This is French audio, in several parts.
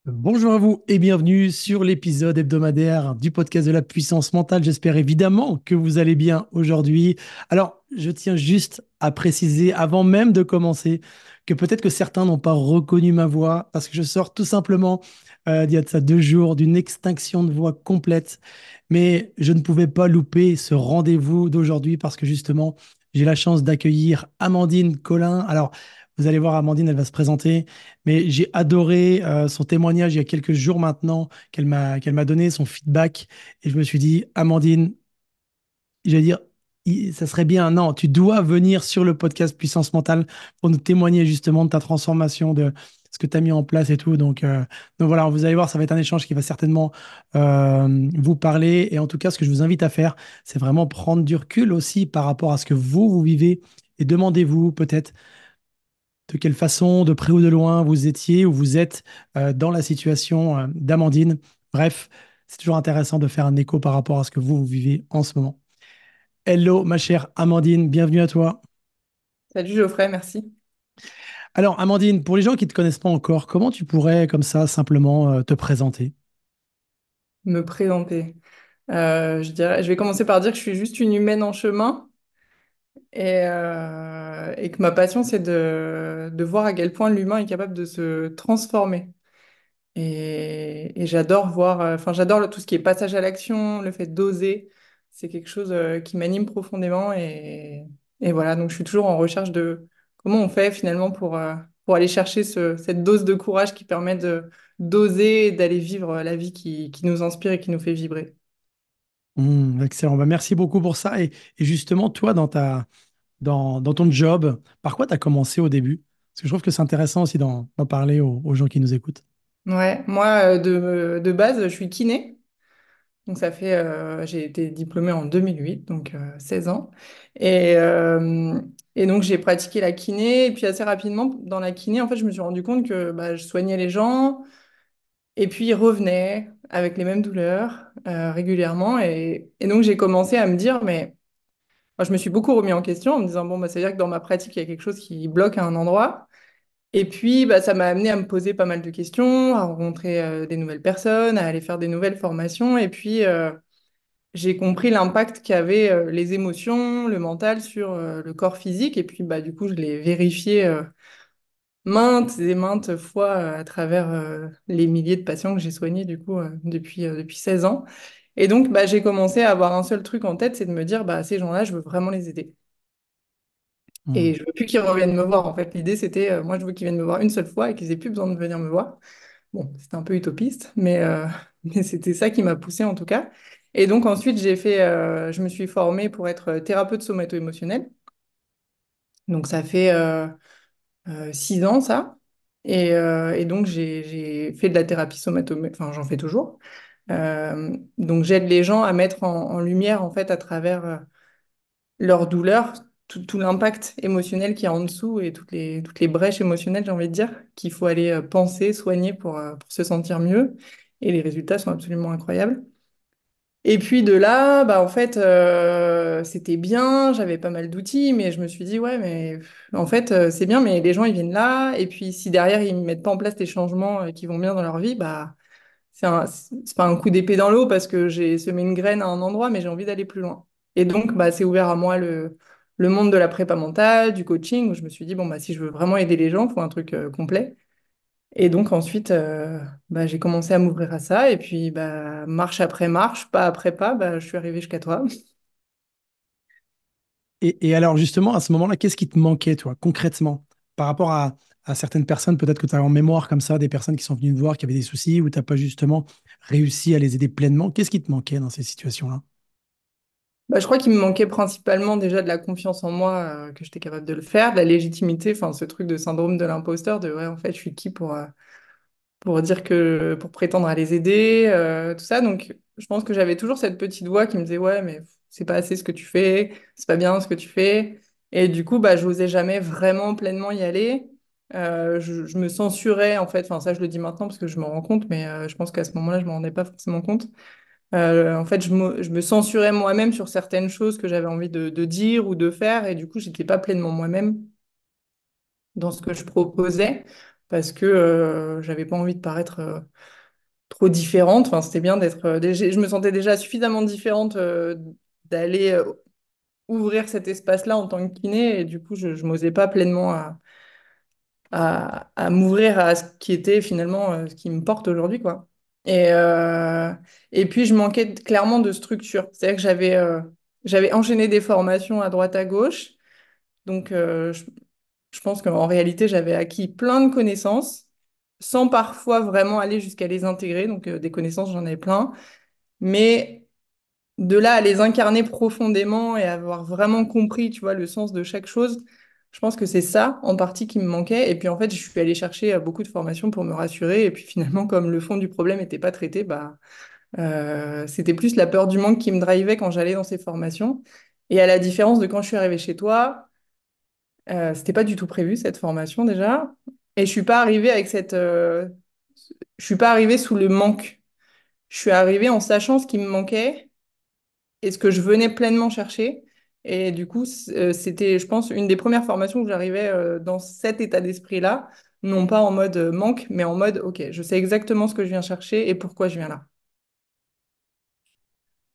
Bonjour à vous et bienvenue sur l'épisode hebdomadaire du podcast de la puissance mentale. J'espère évidemment que vous allez bien aujourd'hui. Alors, je tiens juste à préciser avant même de commencer que peut-être que certains n'ont pas reconnu ma voix parce que je sors tout simplement d'il y a de ça 2 jours d'une extinction de voix complète. Mais je ne pouvais pas louper ce rendez-vous d'aujourd'hui parce que justement, j'ai la chance d'accueillir Amandine Collin. Alors, vous allez voir, Amandine, elle va se présenter. Mais j'ai adoré son témoignage il y a quelques jours maintenant qu'elle m'a donné, son feedback. Et je me suis dit, Amandine, j'allais dire, ça serait bien. Non, tu dois venir sur le podcast Puissance Mentale pour nous témoigner justement de ta transformation, de ce que tu as mis en place et tout. Donc voilà, vous allez voir, ça va être un échange qui va certainement vous parler. Et en tout cas, ce que je vous invite à faire, c'est vraiment prendre du recul aussi par rapport à ce que vous vivez. Et demandez-vous peut-être de quelle façon, de près ou de loin, vous étiez ou vous êtes dans la situation d'Amandine. Bref, c'est toujours intéressant de faire un écho par rapport à ce que vous vivez en ce moment. Hello, ma chère Amandine, bienvenue à toi. Salut Geoffrey, merci. Alors, Amandine, pour les gens qui ne te connaissent pas encore, comment tu pourrais, comme ça, simplement te présenter? Me présenter. Je vais commencer par dire que je suis juste une humaine en chemin et que ma passion, c'est de voir à quel point l'humain est capable de se transformer. Et j'adore voir, enfin, j'adore tout ce qui est passage à l'action, le fait d'oser. C'est quelque chose qui m'anime profondément. Et voilà, donc je suis toujours en recherche de comment on fait finalement pour aller chercher cette dose de courage qui permet d'oser et d'aller vivre la vie qui nous inspire et qui nous fait vibrer. Excellent. Bah, merci beaucoup pour ça. Et justement, toi, dans ton job, par quoi tu as commencé au début? Parce que je trouve que c'est intéressant aussi d'en parler aux gens qui nous écoutent. Ouais, moi, de base, je suis kiné. Donc j'ai été diplômée en 2008, donc 16 ans. Et, euh, et donc j'ai pratiqué la kiné. Et puis assez rapidement, dans la kiné, en fait, je me suis rendu compte que bah, je soignais les gens et puis ils revenaient avec les mêmes douleurs régulièrement. Et donc j'ai commencé à me dire, mais moi, je me suis beaucoup remis en question en me disant, bon, bah, ça veut dire que dans ma pratique, il y a quelque chose qui bloque à un endroit. Et puis, bah, ça m'a amené à me poser pas mal de questions, à rencontrer des nouvelles personnes, à aller faire des nouvelles formations. Et puis, j'ai compris l'impact qu'avaient les émotions, le mental sur le corps physique. Et puis, bah, du coup, je l'ai vérifié maintes et maintes fois à travers les milliers de patients que j'ai soignés du coup, depuis 16 ans. Et donc, bah, j'ai commencé à avoir un seul truc en tête, c'est de me dire, bah, ces gens-là, je veux vraiment les aider. Et Hmm. je veux plus qu'ils reviennent me voir. En fait, l'idée, c'était, moi, je veux qu'ils viennent me voir une seule fois et qu'ils aient plus besoin de venir me voir. Bon, c'était un peu utopiste, mais c'était ça qui m'a poussée en tout cas. Et donc ensuite, je me suis formée pour être thérapeute somato-émotionnelle. Donc ça fait 6 ans ça. Et donc j'ai fait de la thérapie somato, enfin j'en fais toujours. Donc j'aide les gens à mettre en lumière en fait à travers leur douleur, tout l'impact émotionnel qu'il y a en dessous et toutes les brèches émotionnelles, j'ai envie de dire, qu'il faut aller penser, soigner pour se sentir mieux. Et les résultats sont absolument incroyables. Et puis de là, bah en fait, c'était bien, j'avais pas mal d'outils, mais je me suis dit, ouais, mais en fait, c'est bien, mais les gens, ils viennent là, et puis si derrière, ils ne mettent pas en place les changements qui vont bien dans leur vie, bah, c'est pas un coup d'épée dans l'eau parce que j'ai semé une graine à un endroit, mais j'ai envie d'aller plus loin. Et donc, bah, c'est ouvert à moi le monde de la prépa mentale, du coaching, où je me suis dit, bon, bah, si je veux vraiment aider les gens, il faut un truc complet. Et donc ensuite, bah, j'ai commencé à m'ouvrir à ça, et puis bah, marche après marche, pas après pas, bah, je suis arrivée jusqu'à toi. Et alors, justement, à ce moment-là, qu'est-ce qui te manquait, toi, concrètement, par rapport à certaines personnes, peut-être que tu as en mémoire comme ça, des personnes qui sont venues te voir, qui avaient des soucis, ou tu n'as pas justement réussi à les aider pleinement. Qu'est-ce qui te manquait dans ces situations-là? Bah, je crois qu'il me manquait principalement déjà de la confiance en moi, que j'étais capable de le faire, de la légitimité, enfin ce truc de syndrome de l'imposteur, de ouais, en fait, je suis qui pour dire pour prétendre à les aider, tout ça. Donc, je pense que j'avais toujours cette petite voix qui me disait, ouais, mais c'est pas assez ce que tu fais, c'est pas bien ce que tu fais. Et du coup, bah, j'osais jamais vraiment pleinement y aller. Je me censurais, en fait, enfin, ça, je le dis maintenant parce que je me rends compte, mais je pense qu'à ce moment-là, je me rendais pas forcément compte. En fait, je me censurais moi-même sur certaines choses que j'avais envie de dire ou de faire, et du coup, j'étais pas pleinement moi-même dans ce que je proposais. parce que j'avais pas envie de paraître trop différente. Enfin, c'était bien d'être. Je me sentais déjà suffisamment différente d'aller ouvrir cet espace-là en tant que kiné, et du coup, je m'osais pas pleinement à m'ouvrir à ce qui était finalement ce qui me porte aujourd'hui, quoi. Et, euh, et puis, je manquais clairement de structure. C'est-à-dire que j'avais enchaîné des formations à droite à gauche. Donc, je pense qu'en réalité, j'avais acquis plein de connaissances sans parfois vraiment aller jusqu'à les intégrer. Donc, des connaissances, j'en avais plein. Mais de là à les incarner profondément et avoir vraiment compris, tu vois, le sens de chaque chose, je pense que c'est ça en partie qui me manquait. Et puis en fait, je suis allée chercher beaucoup de formations pour me rassurer. Et puis finalement, comme le fond du problème n'était pas traité, bah, c'était plus la peur du manque qui me drivait quand j'allais dans ces formations. Et à la différence de quand je suis arrivée chez toi, c'était pas du tout prévu cette formation déjà. Et je suis pas arrivée avec je suis pas arrivée sous le manque. Je suis arrivée en sachant ce qui me manquait et ce que je venais pleinement chercher. Et du coup, c'était, je pense, une des premières formations où j'arrivais dans cet état d'esprit-là, non pas en mode manque, mais en mode, OK, je sais exactement ce que je viens chercher et pourquoi je viens là.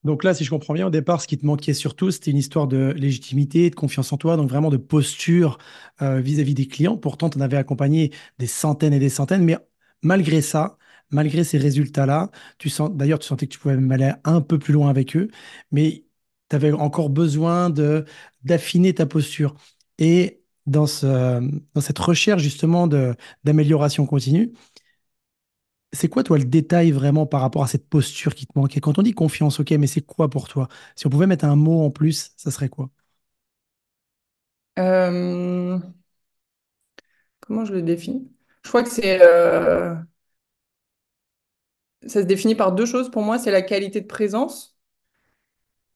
Donc là, si je comprends bien, au départ, ce qui te manquait surtout, c'était une histoire de légitimité, de confiance en toi, donc vraiment de posture vis-à-vis des clients. Pourtant, tu en avais accompagné des centaines et des centaines, mais malgré ça, malgré ces résultats-là, d'ailleurs, tu sentais que tu pouvais même aller un peu plus loin avec eux, mais tu avais encore besoin d'affiner ta posture. Et dans cette recherche justement d'amélioration continue, c'est quoi, toi, le détail vraiment par rapport à cette posture qui te manque? Et quand on dit confiance, ok, mais c'est quoi pour toi? Si on pouvait mettre un mot en plus, ça serait quoi? Euh, Comment je le définis? Je crois que ça se définit par deux choses pour moi, c'est la qualité de présence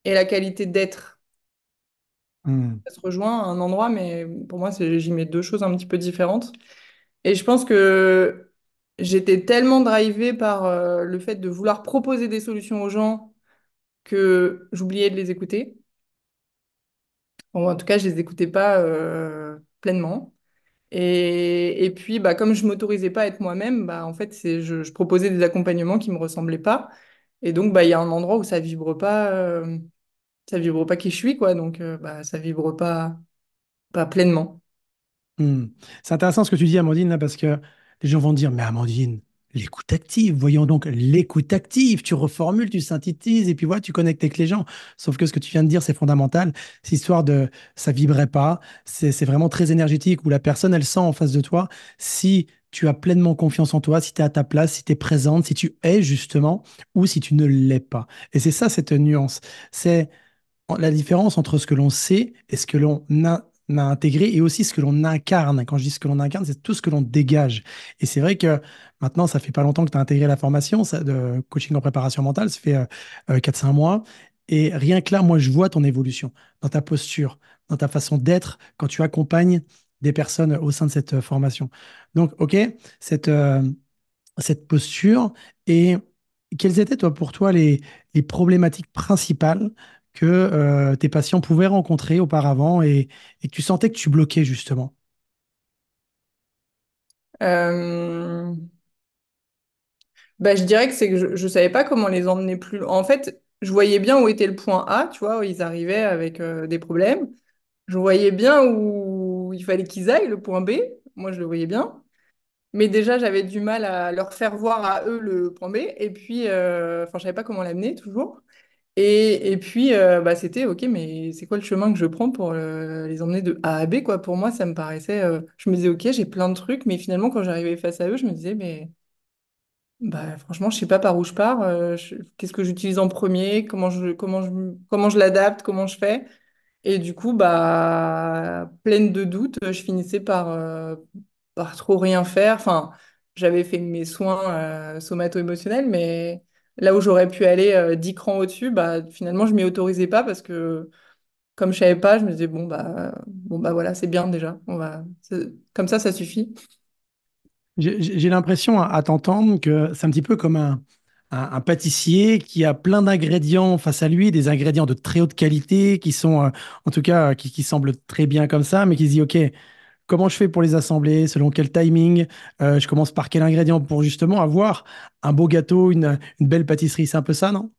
et la qualité d'être. Hmm. Ça se rejoint à un endroit, mais pour moi, j'y mets deux choses un petit peu différentes. Et je pense que j'étais tellement drivée par le fait de vouloir proposer des solutions aux gens que j'oubliais de les écouter. Bon, en tout cas, je les écoutais pas pleinement. Et puis, bah, comme je m'autorisais pas à être moi-même, bah, en fait, je proposais des accompagnements qui me ressemblaient pas. Et donc, bah, il y a un endroit où ça vibre pas qui je suis, quoi. Donc, bah, ça vibre pas pleinement. Hmm. C'est intéressant ce que tu dis, Amandine, là, parce que les gens vont dire, mais Amandine, l'écoute active, voyons donc l'écoute active. Tu reformules, tu synthétises, et puis voilà, tu connectes avec les gens. Sauf que ce que tu viens de dire, c'est fondamental. C'est histoire de, ça vibrait pas. C'est vraiment très énergétique où la personne, elle sent en face de toi si tu as pleinement confiance en toi, si tu es à ta place, si tu es présente, si tu es justement, ou si tu ne l'es pas. Et c'est ça, cette nuance. C'est la différence entre ce que l'on sait et ce que a intégré et aussi ce que l'on incarne. Quand je dis ce que l'on incarne, c'est tout ce que l'on dégage. Et c'est vrai que maintenant, ça fait pas longtemps que tu as intégré la formation de coaching en préparation mentale, ça fait 4-5 mois. Et rien que là, moi, je vois ton évolution dans ta posture, dans ta façon d'être quand tu accompagnes des personnes au sein de cette formation. Donc, OK, cette, euh, cette posture et quelles étaient, toi, pour toi, les problématiques principales que tes patients pouvaient rencontrer auparavant et que tu sentais que tu bloquais justement? Euh, Bah, je dirais que c'est que je savais pas comment les emmener plus loin. En fait, je voyais bien où était le point A, tu vois, où ils arrivaient avec des problèmes. Je voyais bien où il fallait qu'ils aillent, le point B. Moi, je le voyais bien. Mais déjà, j'avais du mal à leur faire voir à eux le point B. Et puis, enfin, je savais pas comment l'amener, toujours. Et puis, bah, c'était, OK, mais c'est quoi le chemin que je prends pour les emmener de A à B, quoi? Pour moi, ça me paraissait... je me disais, OK, j'ai plein de trucs. Mais finalement, quand j'arrivais face à eux, je me disais, mais... Bah, franchement, je sais pas par où je pars. Qu'est-ce que j'utilise en premier? Comment je l'adapte? Comment je fais? Et du coup, bah, pleine de doutes, je finissais par trop rien faire. Enfin, j'avais fait mes soins somato-émotionnels, mais là où j'aurais pu aller 10 crans au-dessus, bah, finalement, je m'y autorisais pas parce que comme je savais pas, je me disais, bon, bah voilà, c'est bien déjà. Comme ça suffit. J'ai l'impression à t'entendre que c'est un petit peu comme un pâtissier qui a plein d'ingrédients face à lui, des ingrédients de très haute qualité qui sont, en tout cas, qui semblent très bien comme ça, mais qui se dit, OK, comment je fais pour les assembler, selon quel timing, je commence par quel ingrédient pour justement avoir un beau gâteau, une belle pâtisserie. C'est un peu ça, non?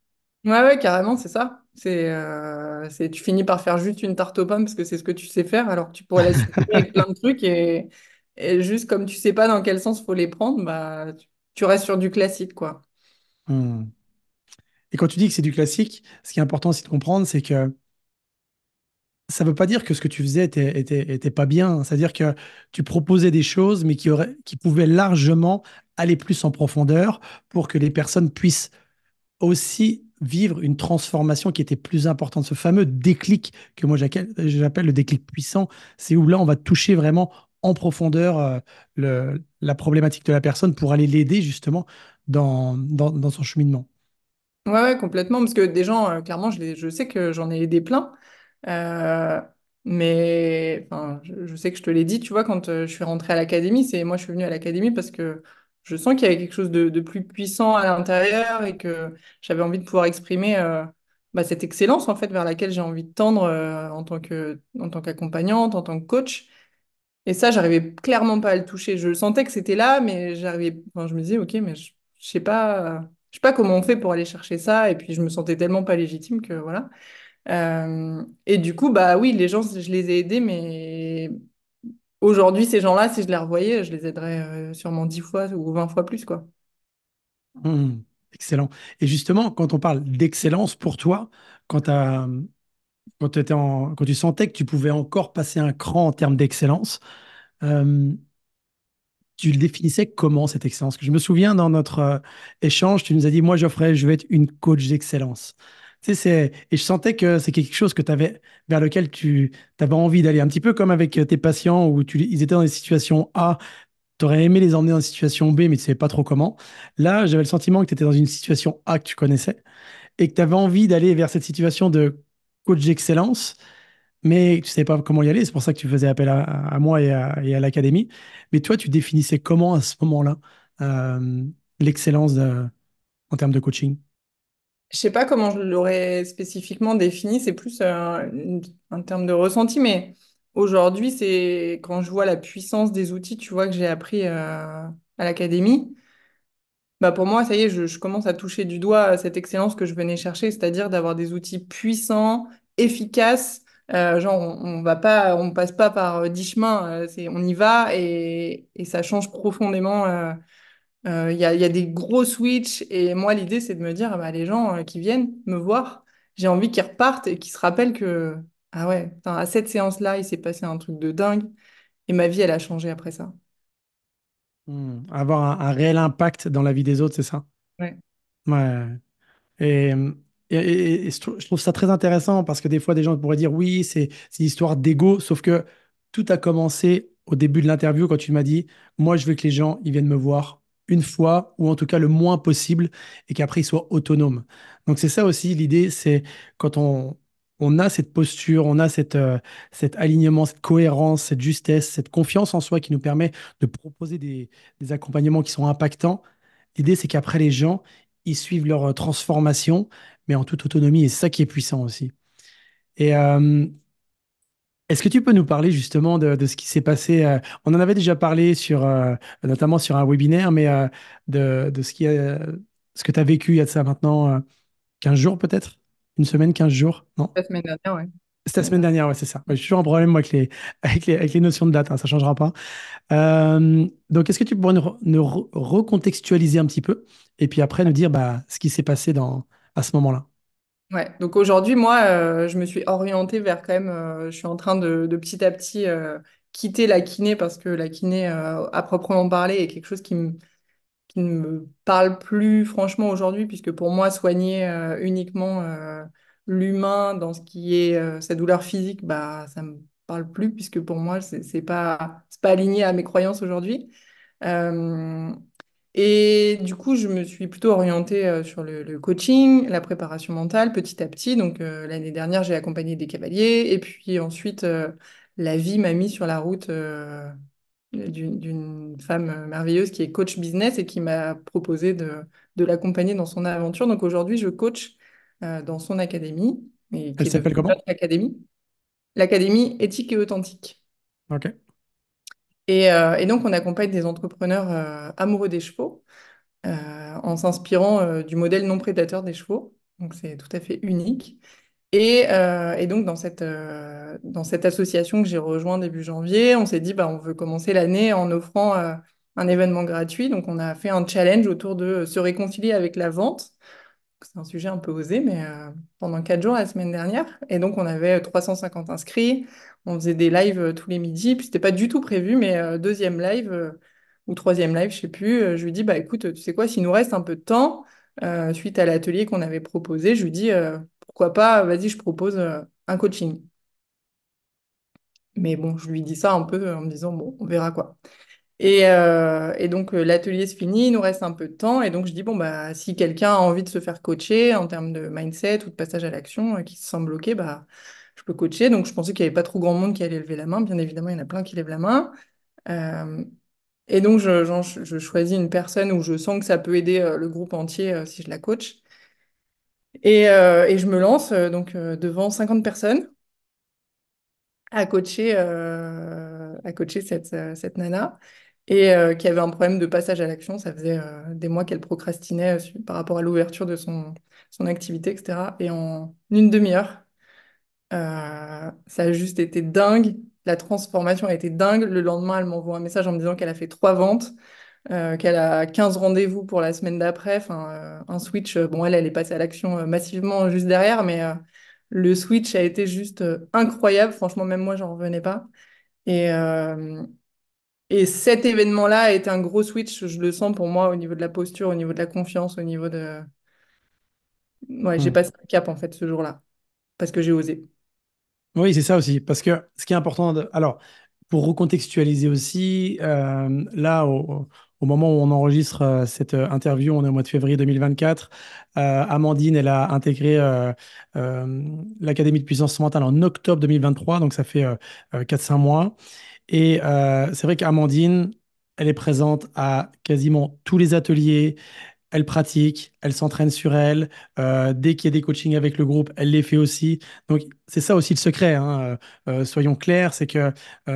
Ouais, ouais, carrément, c'est ça. Tu finis par faire juste une tarte aux pommes parce que c'est ce que tu sais faire, alors que tu pourrais la sublimer avec plein de trucs et juste comme tu sais pas dans quel sens faut les prendre, bah, tu restes sur du classique, quoi. Hmm. Et quand tu dis que c'est du classique, ce qui est important aussi de comprendre, c'est que ça ne veut pas dire que ce que tu faisais était pas bien. C'est-à-dire que tu proposais des choses, mais qui pouvaient largement aller plus en profondeur pour que les personnes puissent aussi vivre une transformation qui était plus importante. Ce fameux déclic que moi j'appelle le déclic puissant, c'est où là on va toucher vraiment en profondeur la problématique de la personne pour aller l'aider justement dans son cheminement. Ouais, ouais, complètement, parce que des gens, clairement, je sais que j'en ai aidé plein. Euh, mais enfin, je sais que je te l'ai dit, tu vois, quand je suis rentrée à l'académie, moi je suis venue à l'académie parce que je sens qu'il y avait quelque chose de plus puissant à l'intérieur et que j'avais envie de pouvoir exprimer bah, cette excellence en fait vers laquelle j'ai envie de tendre en tant qu'accompagnante, en tant que coach. Et ça, j'arrivais clairement pas à le toucher. Je sentais que c'était là, mais enfin, je me disais, ok, mais je sais pas comment on fait pour aller chercher ça. Et puis je me sentais tellement pas légitime que voilà. Et du coup, bah oui, les gens, je les ai aidés, mais aujourd'hui, ces gens-là, si je les revoyais, je les aiderais sûrement 10 fois ou 20 fois plus, quoi. Mmh, excellent. Et justement, quand on parle d'excellence pour toi, quand, quand tu sentais que tu pouvais encore passer un cran en termes d'excellence, euh, tu le définissais comment cette excellence? Que je me souviens dans notre échange, tu nous as dit, moi, Geoffrey, je veux être une coach d'excellence. Tu sais, et je sentais que c'est quelque chose que tu avais, vers lequel tu avais envie d'aller, un petit peu comme avec tes patients où ils étaient dans des situations A, tu aurais aimé les emmener dans une situation B, mais tu ne savais pas trop comment. Là, j'avais le sentiment que tu étais dans une situation A que tu connaissais et que tu avais envie d'aller vers cette situation de coach d'excellence, mais tu ne savais pas comment y aller. C'est pour ça que tu faisais appel à moi et à l'académie. Mais toi, tu définissais comment à ce moment-là euh, l'excellence en termes de coaching? Je sais pas comment je l'aurais spécifiquement défini, c'est plus un terme de ressenti, mais aujourd'hui, c'est quand je vois la puissance des outils, tu vois, que j'ai appris à l'académie. Bah pour moi, ça y est, je commence à toucher du doigt cette excellence que je venais chercher, c'est-à-dire d'avoir des outils puissants, efficaces. Genre, on passe pas par 10 chemins, on y va et ça change profondément. Il y a des gros switches et moi, l'idée, c'est de me dire, ah bah, les gens qui viennent me voir, j'ai envie qu'ils repartent et qu'ils se rappellent que, ah ouais, putain, à cette séance-là, il s'est passé un truc de dingue et ma vie, elle a changé après ça. Avoir un réel impact dans la vie des autres, c'est ça? Ouais. Ouais. Et, et je trouve ça très intéressant parce que des fois, des gens pourraient dire oui, c'est une histoire d'ego, sauf que tout a commencé au début de l'interview quand tu m'as dit, moi, je veux que les gens, ils viennent me voir une fois ou en tout cas le moins possible et qu'après, ils soient autonomes. Donc, c'est ça aussi l'idée, c'est quand on a cette posture, on a cet alignement, cette cohérence, cette justesse, cette confiance en soi qui nous permet de proposer des accompagnements qui sont impactants. L'idée, c'est qu'après, les gens, ils suivent leur transformation, mais en toute autonomie. Et c'est ça qui est puissant aussi. Et est-ce que tu peux nous parler justement de ce qui s'est passé on en avait déjà parlé notamment sur un webinaire, mais de ce que tu as vécu il y a de ça maintenant 15 jours peut-être? Une semaine, 15 jours? Non? La semaine dernière, ouais. C'était la semaine dernière, ouais, c'est ça. Ouais, j'ai toujours un problème moi, avec avec les notions de date, hein, ça ne changera pas. Donc, est-ce que tu pourrais nous recontextualiser un petit peu et puis après nous dire bah, ce qui s'est passé à ce moment-là? Ouais, donc aujourd'hui, moi, je me suis orientée vers quand même, je suis en train de petit à petit quitter la kiné parce que la kiné, à proprement parler, est quelque chose qui ne me parle plus franchement aujourd'hui, puisque pour moi, soigner uniquement l'humain dans ce qui est sa douleur physique, bah, ça me parle plus, puisque pour moi, c'est pas aligné à mes croyances aujourd'hui. Euh, et du coup, je me suis plutôt orientée sur le coaching, la préparation mentale petit à petit. Donc, l'année dernière, j'ai accompagné des cavaliers. Et puis ensuite, la vie m'a mis sur la route d'une femme merveilleuse qui est coach business et qui m'a proposé de l'accompagner dans son aventure. Donc, aujourd'hui, je coach dans son académie, et Elle qui est s'appelle devenue comment? notre académie, l'académie éthique et authentique. Ok. Et donc, on accompagne des entrepreneurs amoureux des chevaux en s'inspirant du modèle non prédateur des chevaux. Donc, c'est tout à fait unique. Et donc, dans cette association que j'ai rejoint début janvier, on s'est dit, bah, on veut commencer l'année en offrant un événement gratuit. Donc, on a fait un challenge autour de se réconcilier avec la vente. C'est un sujet un peu osé, mais pendant 4 jours la semaine dernière. Et donc, on avait 350 inscrits. On faisait des lives tous les midis. Puis, c'était pas du tout prévu, mais deuxième live ou troisième live, je sais plus. Je lui dis, bah écoute, tu sais quoi, s'il nous reste un peu de temps, suite à l'atelier qu'on avait proposé, je lui dis, pourquoi pas, vas-y, je propose un coaching. Mais bon, je lui dis ça un peu en me disant, bon, on verra quoi. Et donc, l'atelier se finit, il nous reste un peu de temps. Et donc, je dis, bon, bah, si quelqu'un a envie de se faire coacher en termes de mindset ou de passage à l'action, qui se sent bloqué, bah, je peux coacher. Donc, je pensais qu'il n'y avait pas trop grand monde qui allait lever la main. Bien évidemment, il y en a plein qui lèvent la main. Euh, et donc, je choisis une personne où je sens que ça peut aider le groupe entier si je la coach. Et je me lance devant 50 personnes à cocher cette nana et qui avait un problème de passage à l'action. Ça faisait des mois qu'elle procrastinait par rapport à l'ouverture de son activité, etc. Et en une demi-heure, ça a juste été dingue. La transformation a été dingue. Le lendemain, elle m'envoie un message en me disant qu'elle a fait 3 ventes, qu'elle a 15 rendez-vous pour la semaine d'après. Enfin, un switch, bon, elle est passée à l'action massivement juste derrière, mais le switch a été juste incroyable. Franchement, même moi, j'en revenais pas. Et, euh, et cet événement-là a été un gros switch, je le sens pour moi, au niveau de la posture, au niveau de la confiance, au niveau de... Ouais, j'ai Hmm. passé un cap, en fait, ce jour-là, parce que j'ai osé. Oui, c'est ça aussi. Parce que ce qui est important, alors, pour recontextualiser aussi, là, au moment où on enregistre cette interview, on est au mois de février 2024, Amandine, elle a intégré l'Académie de puissance mentale en octobre 2023, donc ça fait 4-5 mois. Et c'est vrai qu'Amandine, elle est présente à quasiment tous les ateliers, elle pratique, elle s'entraîne sur elle. Dès qu'il y a des coachings avec le groupe, elle les fait aussi. Donc, c'est ça aussi le secret, hein. Soyons clairs, c'est que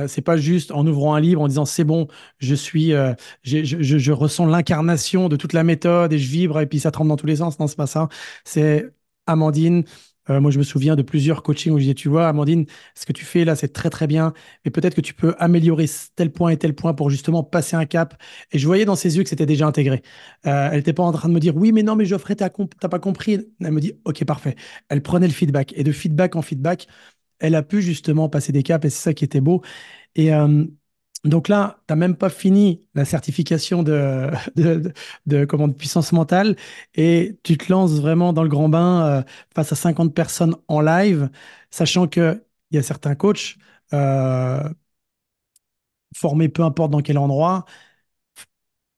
c'est pas juste en ouvrant un livre, en disant c'est bon, je suis, je ressens l'incarnation de toute la méthode et je vibre et puis ça tremble dans tous les sens. Non, c'est pas ça. C'est Amandine. Moi, je me souviens de plusieurs coachings où je disais, tu vois, Amandine, ce que tu fais là, c'est très très bien, mais peut-être que tu peux améliorer tel point et tel point pour justement passer un cap. Et je voyais dans ses yeux que c'était déjà intégré. Elle n'était pas en train de me dire oui, mais non, mais Geoffrey, t'as pas compris. Elle me dit ok, parfait. Elle prenait le feedback et de feedback en feedback, elle a pu justement passer des caps et c'est ça qui était beau. Et donc là, tu n'as même pas fini la certification comment, de puissance mentale et tu te lances vraiment dans le grand bain face à 50 personnes en live, sachant qu'il y a certains coachs euh, formés peu importe dans quel endroit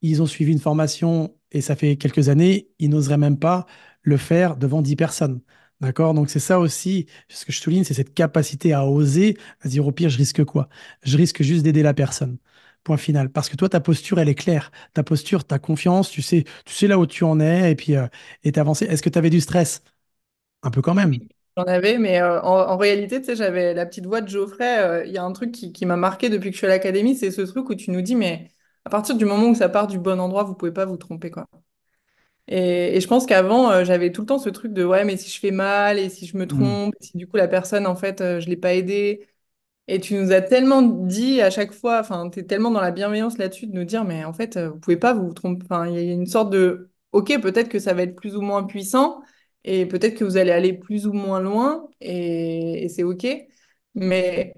ils ont suivi une formation et ça fait quelques années, ils n'oseraient même pas le faire devant 10 personnes. D'accord? Donc c'est ça aussi, ce que je souligne, c'est cette capacité à oser, à se dire au pire, je risque quoi? Je risque juste d'aider la personne. Point final. Parce que toi, ta posture, elle est claire. Ta posture, ta confiance, tu sais là où tu en es et puis et t'avancer. Est-ce que tu avais du stress? Un peu quand même. J'en avais, mais en réalité, tu sais, j'avais la petite voix de Geoffrey. Il y a un truc qui m'a marqué depuis que je suis à l'académie, c'est ce truc où tu nous dis, mais à partir du moment où ça part du bon endroit, vous pouvez pas vous tromper, quoi. Et je pense qu'avant, j'avais tout le temps ce truc de, ouais, mais si je fais mal, et si je me Hmm. trompe, et si du coup la personne, en fait, je l'ai pas aidée. Et tu nous as tellement dit à chaque fois, enfin, tu es tellement dans la bienveillance là-dessus de nous dire, mais en fait, vous pouvez pas vous tromper. Enfin, il y a une sorte de, ok, peut-être que ça va être plus ou moins puissant, et peut-être que vous allez aller plus ou moins loin, et c'est ok. Mais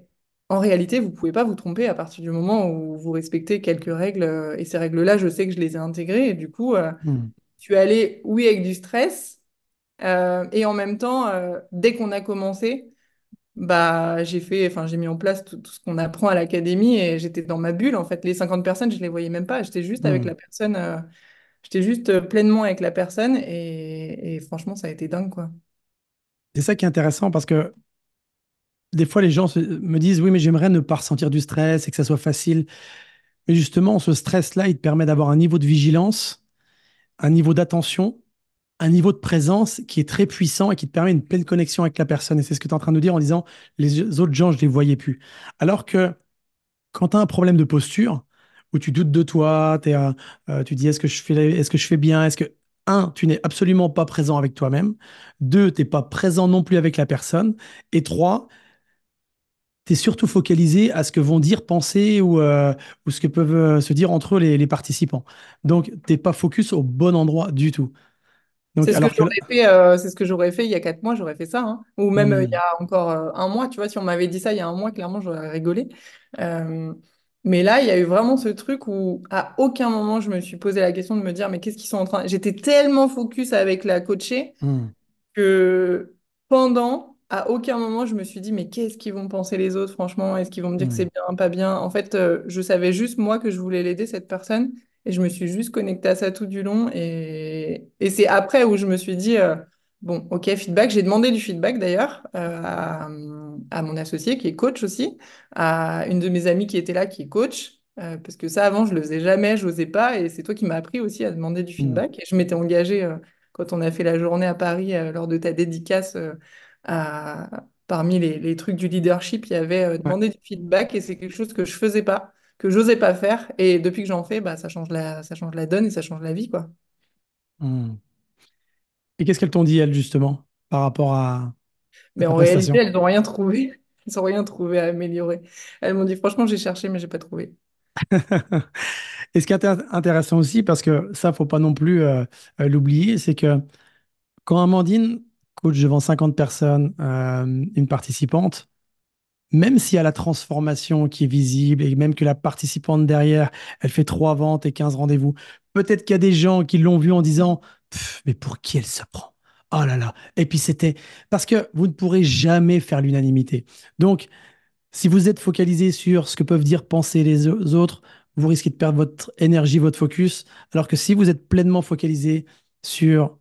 en réalité, vous pouvez pas vous tromper à partir du moment où vous respectez quelques règles. Et ces règles-là, je sais que je les ai intégrées, et du coup, Hmm. tu es allé, oui, avec du stress, et en même temps, dès qu'on a commencé, bah, j'ai mis en place tout ce qu'on apprend à l'académie et j'étais dans ma bulle. En fait, les 50 personnes, je les voyais même pas. J'étais juste avec la Hmm. personne, j'étais juste pleinement avec la personne et franchement, ça a été dingue, quoi. C'est ça qui est intéressant parce que des fois, les gens me disent oui, mais j'aimerais ne pas ressentir du stress et que ça soit facile. Mais justement, ce stress-là, il te permet d'avoir un niveau de vigilance, un niveau d'attention, un niveau de présence qui est très puissant et qui te permet une pleine connexion avec la personne. Et c'est ce que tu es en train de nous dire en disant les autres gens, je ne les voyais plus. Alors que quand tu as un problème de posture, où tu doutes de toi, tu dis est-ce que je fais bien, est-ce que, un, tu n'es absolument pas présent avec toi-même, deux, tu n'es pas présent non plus avec la personne, et trois, tu es surtout focalisé à ce que vont dire, penser ou ce que peuvent se dire entre eux les participants. Donc, tu n'es pas focus au bon endroit du tout. Donc, C'est ce que alors que là, j'aurais fait, c'est ce que j'aurais fait il y a 4 mois, j'aurais fait ça, hein. Ou même il y hmm, a encore un mois, tu vois, si on m'avait dit ça il y a un mois, clairement, j'aurais rigolé. Euh, mais là, il y a eu vraiment ce truc où à aucun moment je me suis posé la question de me dire, mais qu'est-ce qu'ils sont en train... J'étais tellement focus avec la coachée hmm, que pendant, à aucun moment, je me suis dit, mais qu'est-ce qu'ils vont penser les autres, franchement? Est-ce qu'ils vont me dire que c'est hmm, bien, pas bien? En fait, je savais juste, moi, que je voulais l'aider, cette personne, et je me suis juste connectée à ça tout du long. Et c'est après où je me suis dit, bon, ok, feedback. J'ai demandé du feedback, d'ailleurs, à mon associé, qui est coach aussi, à une de mes amies qui était là, qui est coach. Parce que ça, avant, je le faisais jamais, je n'osais pas, et c'est toi qui m'as appris aussi à demander du hmm. feedback. Et je m'étais engagée quand on a fait la journée à Paris lors de ta dédicace, parmi les trucs du leadership, il y avait Ouais. demander du feedback et c'est quelque chose que je faisais pas, que j'osais pas faire. Et depuis que j'en fais, bah, ça change la donne et ça change la vie, quoi. Hmm. Et qu'est-ce qu'elles t'ont dit, elles, justement, par rapport à Mais ta en réalité, prestation? elles n'ont rien trouvé. Elles n'ont rien trouvé à améliorer. Elles m'ont dit, franchement, j'ai cherché, mais j'ai pas trouvé. Et ce qui est intéressant aussi, parce que ça, faut pas non plus l'oublier, c'est que quand Amandine coach devant 50 personnes, une participante, même s'il y a la transformation qui est visible et même que la participante derrière, elle fait 3 ventes et 15 rendez-vous, peut-être qu'il y a des gens qui l'ont vu en disant, mais pour qui elle se prend? Oh là là. Et puis c'était parce que vous ne pourrez jamais faire l'unanimité. Donc, si vous êtes focalisé sur ce que peuvent dire, penser les autres, vous risquez de perdre votre énergie, votre focus. Alors que si vous êtes pleinement focalisé sur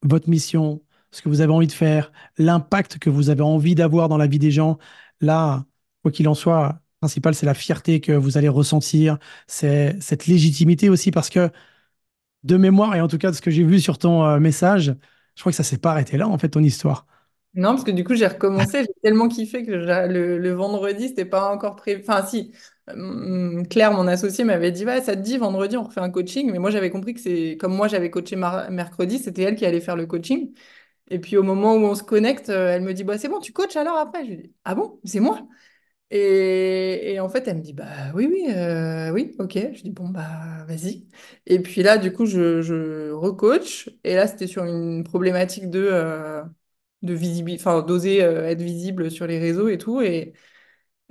votre mission, ce que vous avez envie de faire, l'impact que vous avez envie d'avoir dans la vie des gens, là, quoi qu'il en soit, le principal, c'est la fierté que vous allez ressentir, c'est cette légitimité aussi, parce que de mémoire, et en tout cas de ce que j'ai vu sur ton message, je crois que ça s'est pas arrêté là, en fait, ton histoire. Non, parce que du coup, j'ai recommencé. J'ai tellement kiffé que le vendredi, c'était pas encore prévu. Enfin, si, Claire, mon associée, m'avait dit, ouais, ça te dit, vendredi, on refait un coaching. Mais moi, j'avais compris que c'est comme moi, j'avais coaché mercredi, c'était elle qui allait faire le coaching. Et puis, au moment où on se connecte, elle me dit, bah, c'est bon, tu coaches alors après? Je lui dis, ah bon, c'est moi? Et en fait, elle me dit, bah oui, oui, oui, ok. Je dis, bon, bah vas-y. Et puis là, du coup, je recoach. Et là, c'était sur une problématique de visibilité, enfin, d'oser être visible sur les réseaux et tout. Et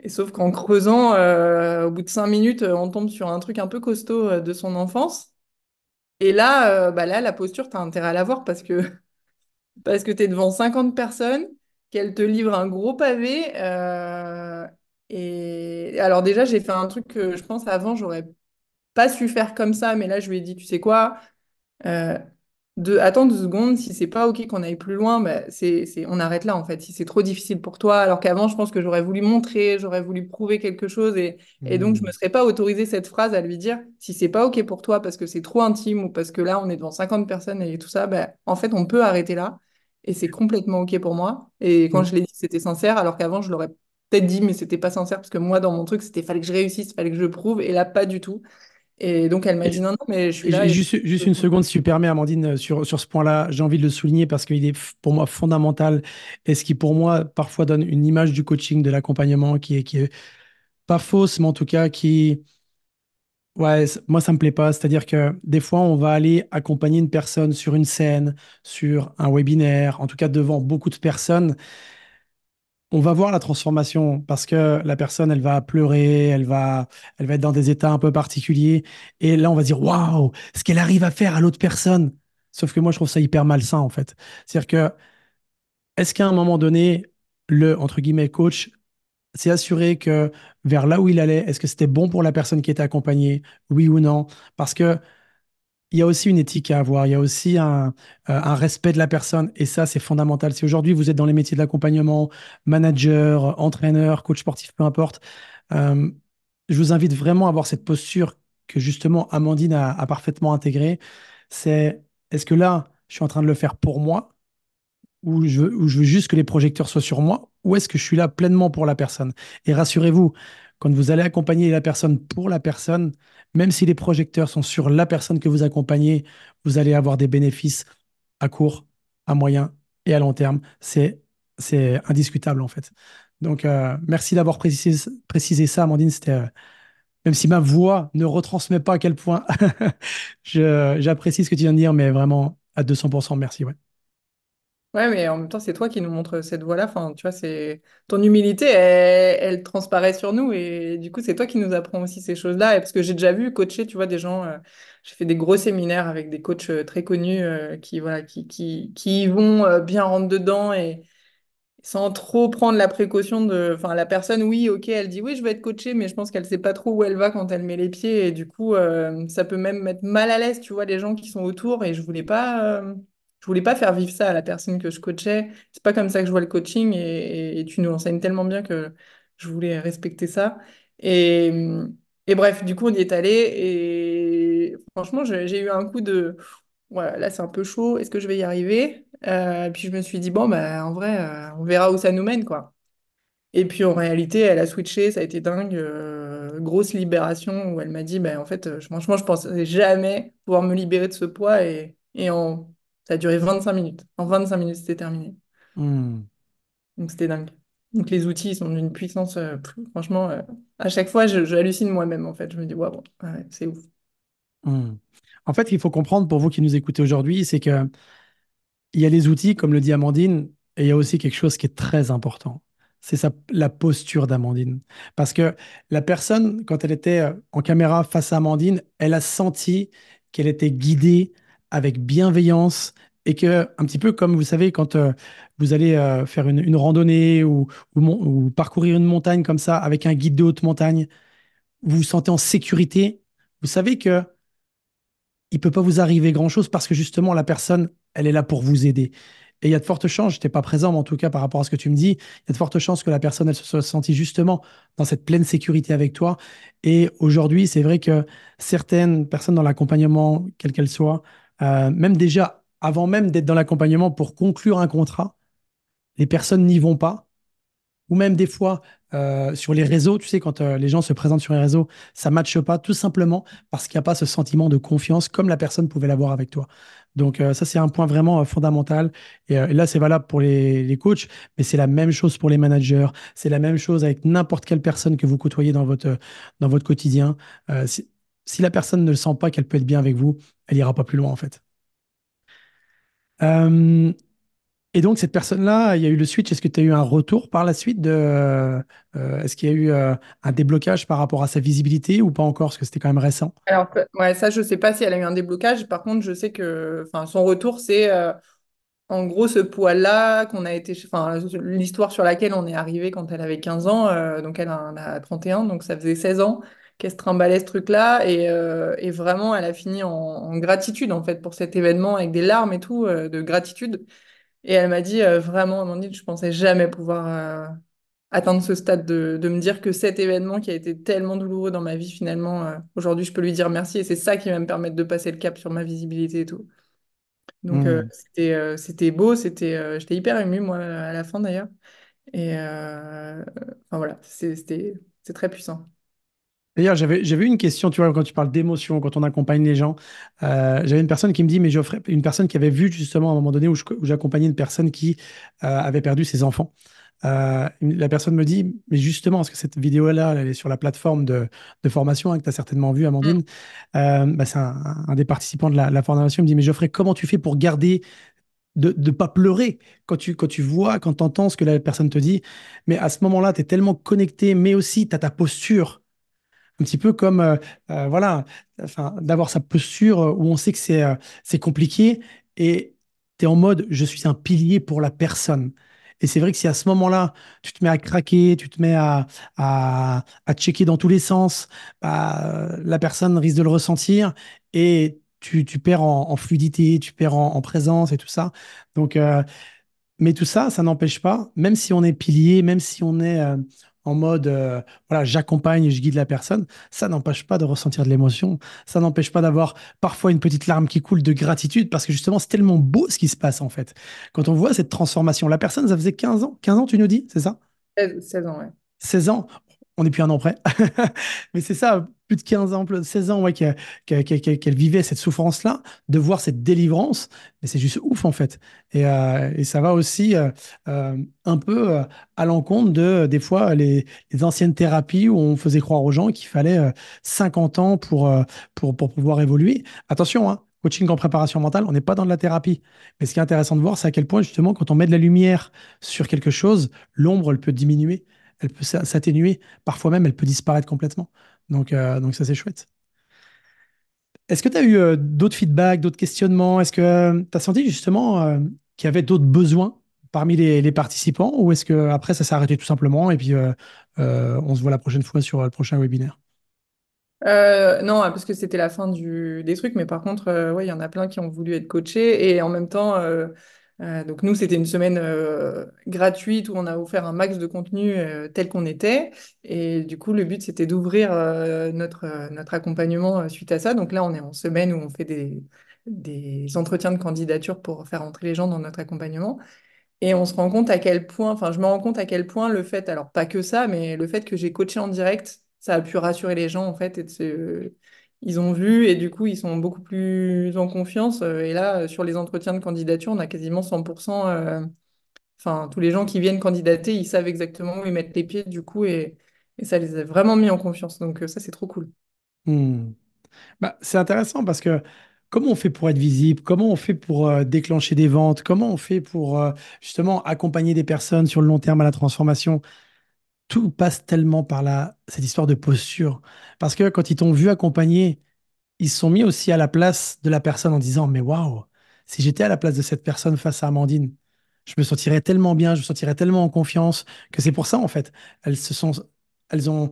sauf qu'en creusant, au bout de 5 minutes, on tombe sur un truc un peu costaud de son enfance. Et là, bah là, la posture, t'as intérêt à la voir parce que tu es devant 50 personnes, qu'elles te livrent un gros pavé. Et alors déjà, j'ai fait un truc que je pense avant, j'aurais pas su faire comme ça, mais là, je lui ai dit, tu sais quoi? Euh, attends 2 secondes, si c'est pas OK qu'on aille plus loin, bah, on arrête là en fait. Si c'est trop difficile pour toi, alors qu'avant, je pense que j'aurais voulu montrer, j'aurais voulu prouver quelque chose et donc je me Hmm. serais pas autorisé cette phrase à lui dire si c'est pas OK pour toi parce que c'est trop intime ou parce que là on est devant 50 personnes et tout ça, bah, en fait, on peut arrêter là et c'est complètement OK pour moi. Et quand Hmm. je l'ai dit, c'était sincère, alors qu'avant, je l'aurais peut-être dit, mais c'était pas sincère parce que moi, dans mon truc, c'était fallait que je réussisse, fallait que je prouve et là, pas du tout. Et donc, elle m'a dit Et, non, non, mais je suis là et et juste une seconde, si tu permets, Amandine, sur ce point-là, j'ai envie de le souligner parce qu'il est pour moi fondamental et ce qui pour moi parfois donne une image du coaching, de l'accompagnement qui est pas fausse, mais en tout cas qui, ouais, moi ça me plaît pas. C'est-à-dire que des fois, on va aller accompagner une personne sur une scène, sur un webinaire, en tout cas devant beaucoup de personnes. On va voir la transformation parce que la personne, elle va pleurer, elle va être dans des états un peu particuliers. Et là, on va dire, waouh, ce qu'elle arrive à faire à l'autre personne. Sauf que moi, je trouve ça hyper malsain, en fait. C'est-à-dire que, est-ce qu'à un moment donné, le, entre guillemets, coach s'est assuré que vers là où il allait, est-ce que c'était bon pour la personne qui était accompagnée, oui ou non? Parce que il y a aussi une éthique à avoir, il y a aussi un respect de la personne, et ça, c'est fondamental. Si aujourd'hui vous êtes dans les métiers de l'accompagnement, manager, entraîneur, coach sportif, peu importe, euh, je vous invite vraiment à avoir cette posture que justement Amandine a parfaitement intégrée. C'est est-ce que là, je suis en train de le faire pour moi, ou je veux juste que les projecteurs soient sur moi, ou est-ce que je suis là pleinement pour la personne? Et rassurez-vous, quand vous allez accompagner la personne pour la personne, même si les projecteurs sont sur la personne que vous accompagnez, vous allez avoir des bénéfices à court, à moyen et à long terme. C'est indiscutable en fait. Donc, merci d'avoir précisé ça, Amandine. Même si ma voix ne retransmet pas à quel point j'apprécie ce que tu viens de dire, mais vraiment à 200%, merci. Ouais. Ouais, mais en même temps, c'est toi qui nous montre cette voie-là. Enfin, tu vois, c'est ton humilité, elle transparaît sur nous et du coup, c'est toi qui nous apprends aussi ces choses-là. Et parce que j'ai déjà vu coacher, tu vois, des gens. J'ai fait des gros séminaires avec des coachs très connus qui, voilà, qui y vont bien rentre dedans et sans trop prendre la précaution de, enfin, la personne, oui, ok, elle dit oui, je vais être coachée, mais je pense qu'elle sait pas trop où elle va quand elle met les pieds et du coup, ça peut même mettre mal à l'aise, tu vois, les gens qui sont autour et je voulais pas faire vivre ça à la personne que je coachais. C'est pas comme ça que je vois le coaching et tu nous enseignes tellement bien que je voulais respecter ça. Et, et bref, du coup, on y est allé et franchement, j'ai eu un coup de voilà, là c'est un peu chaud, est-ce que je vais y arriver? Puis je me suis dit, bon, bah, en vrai, on verra où ça nous mène, quoi. Et puis en réalité, elle a switché, ça a été dingue, grosse libération où elle m'a dit, bah, en fait, franchement, je pensais jamais pouvoir me libérer de ce poids ça a duré 25 minutes. En 25 minutes, c'était terminé. Hmm, Donc c'était dingue. Donc les outils ils sont d'une puissance, franchement, à chaque fois, je hallucine moi-même, en fait. Je me dis, waouh, ouais, c'est ouf. hmm. En fait, il faut comprendre pour vous qui nous écoutez aujourd'hui, c'est que il y a les outils, comme le dit Amandine, et il y a aussi quelque chose qui est très important. C'est la posture d'Amandine. Parce que la personne, quand elle était en caméra face à Amandine, elle a senti qu'elle était guidée avec bienveillance et que, un petit peu comme vous savez, quand vous allez faire une randonnée ou parcourir une montagne comme ça avec un guide de haute montagne, vous vous sentez en sécurité. Vous savez que il peut pas vous arriver grand-chose parce que justement, la personne, elle est là pour vous aider. Et il y a de fortes chances, je n'étais pas présent, mais en tout cas, par rapport à ce que tu me dis, il y a de fortes chances que la personne, elle se soit sentie justement dans cette pleine sécurité avec toi. Et aujourd'hui, c'est vrai que certaines personnes dans l'accompagnement, quelle qu'elle soit, même déjà, avant même d'être dans l'accompagnement pour conclure un contrat, les personnes n'y vont pas ou même des fois sur les réseaux, tu sais, quand les gens se présentent sur les réseaux, ça ne matche pas tout simplement parce qu'il n'y a pas ce sentiment de confiance comme la personne pouvait l'avoir avec toi. Donc ça, c'est un point vraiment fondamental. Et là, c'est valable pour les coachs, mais c'est la même chose pour les managers. C'est la même chose avec n'importe quelle personne que vous côtoyez dans votre quotidien. Si la personne ne le sent pas qu'elle peut être bien avec vous, elle ira pas plus loin en fait. Euh, et donc, cette personne-là, il y a eu le switch. Est-ce que tu as eu un retour par la suite est-ce qu'il y a eu un déblocage par rapport à sa visibilité ou pas encore, parce que c'était quand même récent? Alors, ouais, ça, je sais pas si elle a eu un déblocage. Par contre, je sais que, enfin, son retour, c'est en gros ce poids-là qu'on a été, enfin, l'histoire sur laquelle on est arrivé quand elle avait 15 ans. Donc, elle en a 31, donc ça faisait 16 ans qu'elle se trimballait ce truc-là. Et vraiment, elle a fini en gratitude, en fait, pour cet événement, avec des larmes et tout, de gratitude. Et elle m'a dit, vraiment, Amandine, je pensais jamais pouvoir atteindre ce stade de me dire que cet événement qui a été tellement douloureux dans ma vie, finalement, aujourd'hui, je peux lui dire merci et c'est ça qui va me permettre de passer le cap sur ma visibilité et tout. Donc, Hmm. c'était beau, j'étais hyper émue, moi, à la fin d'ailleurs. Enfin voilà, c'est très puissant. D'ailleurs, j'avais une question, tu vois, quand tu parles d'émotion, quand on accompagne les gens, j'avais une personne qui me dit, mais Geoffrey, une personne qui avait vu justement à un moment donné où j'accompagnais une personne qui avait perdu ses enfants. La personne me dit, mais justement, parce que cette vidéo-là, elle est sur la plateforme de formation hein, que tu as certainement vue, Mm. Amandine. Bah, c'est un des participants de la formation. Il me dit, mais Geoffrey, comment tu fais pour garder, de ne pas pleurer quand tu vois, quand tu entends ce que la personne te dit? Mais à ce moment-là, tu es tellement connecté, mais aussi tu as ta posture. Un petit peu comme, voilà, enfin, d'avoir sa posture où on sait que c'est compliqué et tu es en mode, je suis un pilier pour la personne. Et c'est vrai que si à ce moment-là, tu te mets à craquer, tu te mets à checker dans tous les sens, bah, la personne risque de le ressentir et tu perds en fluidité, tu perds en présence et tout ça. Donc, mais tout ça, ça n'empêche pas, même si on est pilier, même si on est en mode, voilà, j'accompagne, je guide la personne, ça n'empêche pas de ressentir de l'émotion. Ça n'empêche pas d'avoir parfois une petite larme qui coule de gratitude parce que justement, c'est tellement beau ce qui se passe en fait. Quand on voit cette transformation, la personne, ça faisait 15 ans. 15 ans, tu nous dis, c'est ça? 16 ans, ouais. 16 ans. On n'est plus un an près. Mais c'est ça, plus de 15 ans, plus de 16 ans, ouais, qu'elle vivait cette souffrance-là, de voir cette délivrance. Mais c'est juste ouf, en fait. Et ça va aussi un peu à l'encontre de, des fois, les anciennes thérapies où on faisait croire aux gens qu'il fallait 50 ans pour pouvoir évoluer. Attention, hein, coaching en préparation mentale, on n'est pas dans de la thérapie. Mais ce qui est intéressant de voir, c'est à quel point, justement, quand on met de la lumière sur quelque chose, l'ombre, elle peut diminuer, elle peut s'atténuer. Parfois même, elle peut disparaître complètement. Donc ça, c'est chouette. Est-ce que tu as eu d'autres feedbacks, d'autres questionnements? Est-ce que tu as senti justement qu'il y avait d'autres besoins parmi les participants ou est-ce que après ça s'est arrêté tout simplement et puis on se voit la prochaine fois sur le prochain webinaire? Non, parce que c'était la fin des trucs, mais par contre, ouais, il y en a plein qui ont voulu être coachés et en même temps, donc nous, c'était une semaine gratuite où on a offert un max de contenu tel qu'on était et du coup, le but, c'était d'ouvrir notre accompagnement suite à ça. Donc là, on est en semaine où on fait des entretiens de candidature pour faire entrer les gens dans notre accompagnement. Et on se rend compte à quel point, enfin, je me rends compte à quel point le fait, alors pas que ça, mais le fait que j'ai coaché en direct, ça a pu rassurer les gens en fait. Ils ont vu et du coup, ils sont beaucoup plus en confiance. Et là, sur les entretiens de candidature, on a quasiment 100%. Enfin, tous les gens qui viennent candidater, ils savent exactement où ils mettent les pieds du coup et ça les a vraiment mis en confiance. Donc ça, c'est trop cool. Hmm. Bah, c'est intéressant parce que comment on fait pour être visible? Comment on fait pour déclencher des ventes? Comment on fait pour justement accompagner des personnes sur le long terme à la transformation? Tout passe tellement par cette histoire de posture. Parce que quand ils t'ont vu accompagner, ils se sont mis aussi à la place de la personne en disant, mais waouh, si j'étais à la place de cette personne face à Amandine, je me sentirais tellement bien, je me sentirais tellement en confiance que c'est pour ça, en fait, elles ont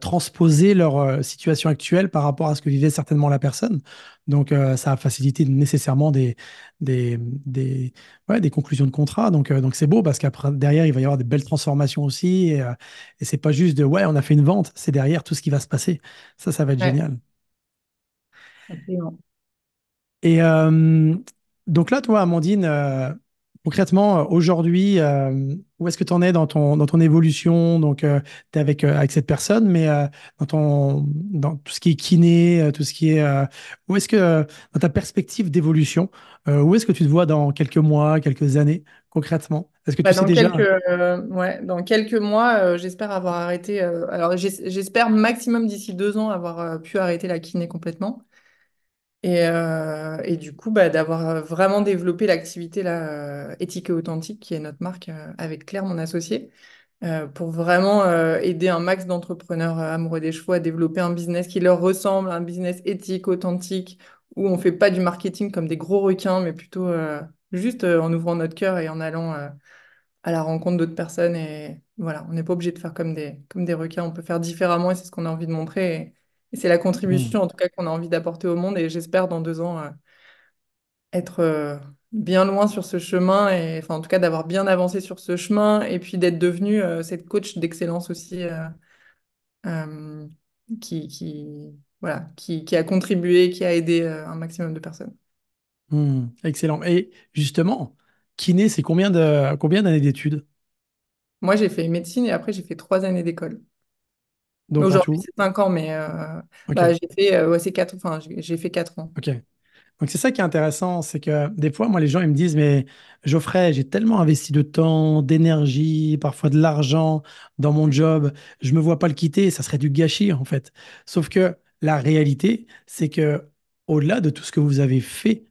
transposé leur situation actuelle par rapport à ce que vivait certainement la personne. Donc, ça a facilité nécessairement des, ouais, des conclusions de contrat. Donc c'est beau parce qu'après, derrière, il va y avoir des belles transformations aussi. Et c'est pas juste de, ouais, on a fait une vente, c'est derrière tout ce qui va se passer. Ça va être Ouais, génial. absolument. Et donc là, toi, Amandine, concrètement, aujourd'hui, où est-ce que tu en es dans ton évolution? Donc, tu es avec cette personne, mais dans tout ce qui est kiné, tout ce qui est... où est-ce que, dans ta perspective d'évolution, où est-ce que tu te vois dans quelques mois, quelques années, concrètement? Est-ce que tu Bah, sais déjà? dans quelques mois, j'espère avoir arrêté. Alors, j'espère maximum d'ici 2 ans avoir pu arrêter la kiné complètement. Et du coup, bah, d'avoir vraiment développé l'activité là, éthique et authentique, qui est notre marque avec Claire, mon associé, pour vraiment aider un max d'entrepreneurs amoureux des chevaux à développer un business qui leur ressemble, un business éthique, authentique, où on fait pas du marketing comme des gros requins, mais plutôt juste en ouvrant notre cœur et en allant à la rencontre d'autres personnes. Et voilà, on n'est pas obligé de faire comme des requins, on peut faire différemment et c'est ce qu'on a envie de montrer. Et c'est la Hmm, contribution, en tout cas, qu'on a envie d'apporter au monde. Et j'espère dans 2 ans être bien loin sur ce chemin et enfin, en tout cas, d'avoir bien avancé sur ce chemin et puis d'être devenue cette coach d'excellence aussi euh, voilà, qui a contribué, qui a aidé un maximum de personnes. excellent. Et justement, kiné, c'est combien d'années d'études? Moi, j'ai fait médecine et après, j'ai fait 3 années d'école. Donc en Aujourd'hui, tout? c'est 5 ans, mais Ok, bah, j'ai fait, ouais, c'est 4, enfin, j'ai fait 4 ans. ok. Donc c'est ça qui est intéressant, c'est que des fois, moi, les gens, ils me disent, mais Geoffrey, j'ai tellement investi de temps, d'énergie, parfois de l'argent dans mon job, je me vois pas le quitter, ça serait du gâchis, en fait. Sauf que la réalité, c'est que au-delà de tout ce que vous avez fait,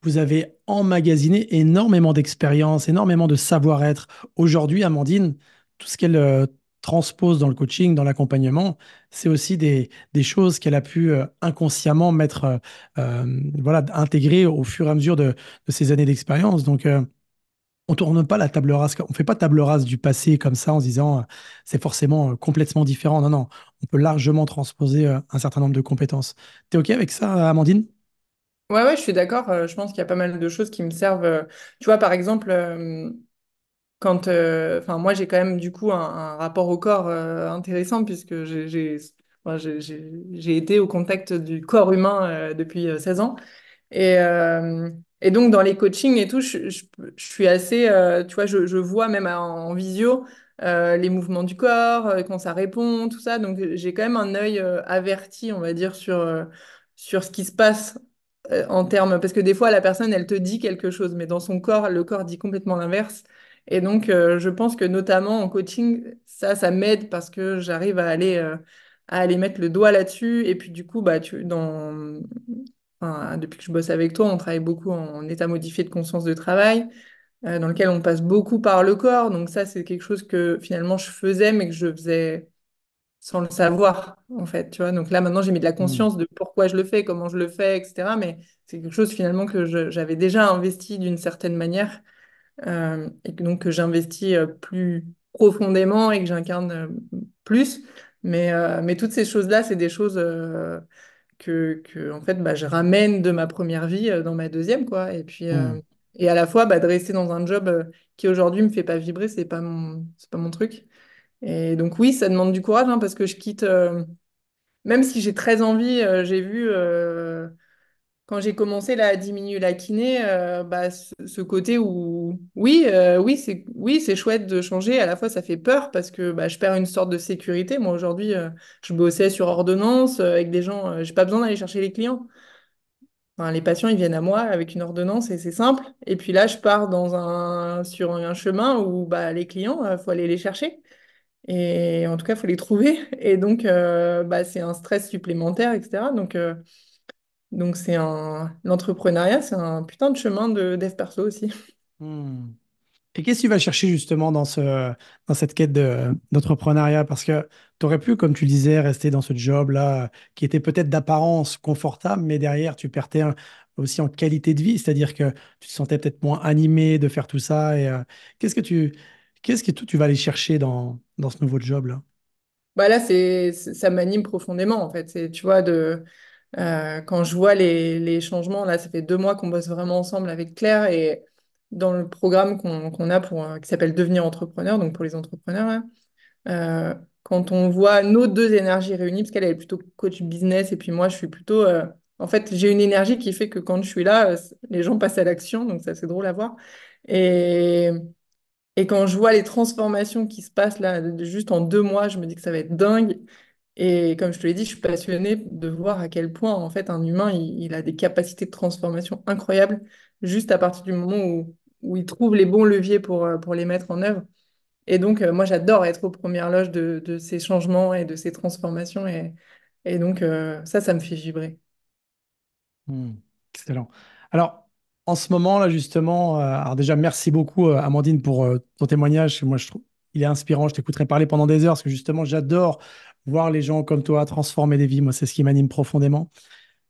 vous avez emmagasiné énormément d'expérience, énormément de savoir-être. Aujourd'hui, Amandine, tout ce qu'elle transpose dans le coaching, dans l'accompagnement, c'est aussi des choses qu'elle a pu inconsciemment mettre, voilà, intégrer au fur et à mesure de ses années d'expérience. Donc, on tourne pas la table rase, on fait pas table rase du passé comme ça en se disant c'est forcément complètement différent. Non, non, on peut largement transposer un certain nombre de compétences. T'es OK avec ça, Amandine? Ouais, ouais, je suis d'accord. Je pense qu'il y a pas mal de choses qui me servent. Tu vois, par exemple, quand, enfin, moi, j'ai quand même du coup un rapport au corps intéressant puisque enfin, j'ai été au contact du corps humain depuis 16 ans. Et, euh, et donc, dans les coachings et tout, je suis assez, tu vois, je vois même en visio. les mouvements du corps, quand ça répond, tout ça. Donc j'ai quand même un œil averti, on va dire, sur ce qui se passe en termes... Parce que des fois, la personne, elle te dit quelque chose, mais dans son corps, le corps dit complètement l'inverse. Et donc, je pense que notamment en coaching, ça m'aide parce que j'arrive à aller mettre le doigt là-dessus. Et puis du coup, bah, enfin, depuis que je bosse avec toi, on travaille beaucoup en état modifié de conscience de travail, dans lequel on passe beaucoup par le corps. Donc ça, c'est quelque chose que finalement je faisais, mais que je faisais sans le savoir, en fait, tu vois. Donc là, maintenant, j'ai mis de la Hmm. conscience de pourquoi je le fais, comment je le fais, etc. Mais c'est quelque chose finalement que j'avais déjà investi d'une certaine manière, et que donc que j'investis plus profondément et que j'incarne plus. Mais toutes ces choses-là, c'est des choses en fait, bah, je ramène de ma première vie dans ma deuxième, quoi. Hmm. Et à la fois, bah, de rester dans un job qui aujourd'hui me fait pas vibrer, c'est pas mon truc. Et donc oui, ça demande du courage, hein, parce que je quitte, même si j'ai très envie, j'ai vu quand j'ai commencé là, à diminuer la kiné, bah, ce côté où oui, c'est chouette de changer. À la fois, ça fait peur parce que bah, je perds une sorte de sécurité. Moi, aujourd'hui, je bossais sur ordonnance avec des gens. J'ai pas besoin d'aller chercher les clients. Enfin, les patients, ils viennent à moi avec une ordonnance et c'est simple. Et puis là, je pars sur un chemin où bah, les clients, faut aller les chercher. Et en tout cas, il faut les trouver. Et donc, bah, c'est un stress supplémentaire, etc. Donc l'entrepreneuriat, c'est un putain de chemin de dev perso aussi. Hmm. Et qu'est-ce que tu vas chercher justement dans cette quête d'entrepreneuriat? Parce que tu aurais pu, comme tu le disais, rester dans ce job-là qui était peut-être d'apparence confortable, mais derrière, tu perdais aussi en qualité de vie, c'est-à-dire que tu te sentais peut-être moins animé de faire tout ça. Et qu'est-ce que tu vas aller chercher dans ce nouveau job-là? Bah là, ça m'anime profondément, en fait. Tu vois, quand je vois les changements, là, ça fait 2 mois qu'on bosse vraiment ensemble avec Claire et dans le programme qu'on a qui s'appelle Devenir entrepreneur, donc pour les entrepreneurs, là, Euh, quand on voit nos deux énergies réunies, parce qu'elle elle est plutôt coach business et puis moi je suis plutôt... en fait, j'ai une énergie qui fait que quand je suis là, les gens passent à l'action, donc ça c'est drôle à voir. Et, et quand je vois les transformations qui se passent là, juste en 2 mois, je me dis que ça va être dingue. Et comme je te l'ai dit, je suis passionnée de voir à quel point en fait un humain, il a des capacités de transformation incroyables juste à partir du moment où il trouve les bons leviers pour les mettre en œuvre. Et donc, moi, j'adore être aux premières loges de ces changements et de ces transformations. Et donc, ça me fait vibrer. Hmm. Excellent. Alors, en ce moment, là, justement, alors déjà, merci beaucoup, Amandine, pour ton témoignage. Moi, je trouve il est inspirant. Je t'écouterai parler pendant des heures parce que justement, j'adore voir les gens comme toi transformer des vies. Moi, c'est ce qui m'anime profondément.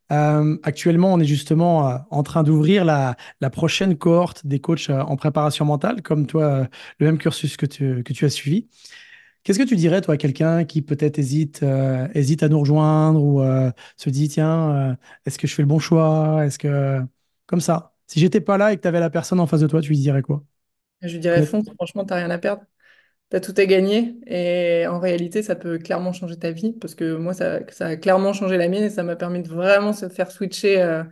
Actuellement, on est justement en train d'ouvrir la prochaine cohorte des coachs en préparation mentale, comme toi, le même cursus que tu as suivi. Qu'est-ce que tu dirais, toi, à quelqu'un qui peut-être hésite à nous rejoindre ou se dit, tiens, est-ce que je fais le bon choix? Est-ce que... Comme ça. Si j'étais pas là et que tu avais la personne en face de toi, tu lui dirais quoi? Je dirais, Honnête- fonce, franchement, t'as rien à perdre. T'as tout à gagner. Et en réalité, ça peut clairement changer ta vie. Parce que moi, ça a clairement changé la mienne et ça m'a permis de vraiment se faire switcher.